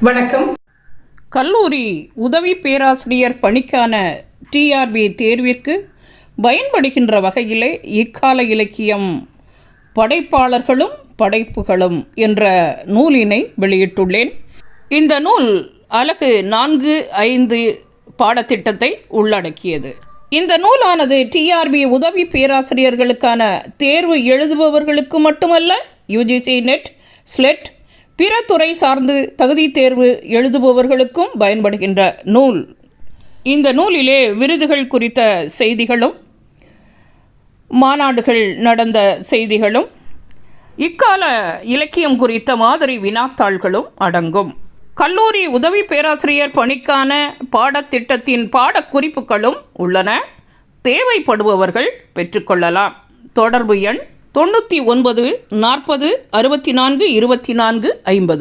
வணக்கம். கல்லூரி உதவி பேராசிரியர் பணிக்கான டிஆர்பி தேர்விற்கு பயன்படுகின்ற வகையிலே இக்கால இலக்கியம் படைப்பாளர்களும் படைப்புகளும் என்ற நூலினை வெளியிட்டுள்ளேன். இந்த நூல் அலகு 4, 5 பாடத்திட்டத்தை உள்ளடக்கியது. இந்த நூலானது டிஆர்பி உதவி பேராசிரியர்களுக்கான தேர்வு எழுதுபவர்களுக்கு மட்டுமல்ல, யுஜிசி நெட், ஸ்லெட், பிற துறை சார்ந்து தகுதி தேர்வு எழுதுபவர்களுக்கும் பயன்படுகின்ற நூல். இந்த நூலிலே விருதுகள் குறித்த செய்திகளும் மாநாடுகள் நடந்த செய்திகளும் இக்கால இலக்கியம் குறித்த மாதிரி வினாத்தாள்களும் அடங்கும். கல்லூரி உதவி பேராசிரியர் பணிக்கான பாடத்திட்டத்தின் பாடக்குறிப்புகளும் உள்ளன. தேவைப்படுபவர்கள் பெற்றுக்கொள்ளலாம். தொடர்பு எண் 99 40 64 24 50.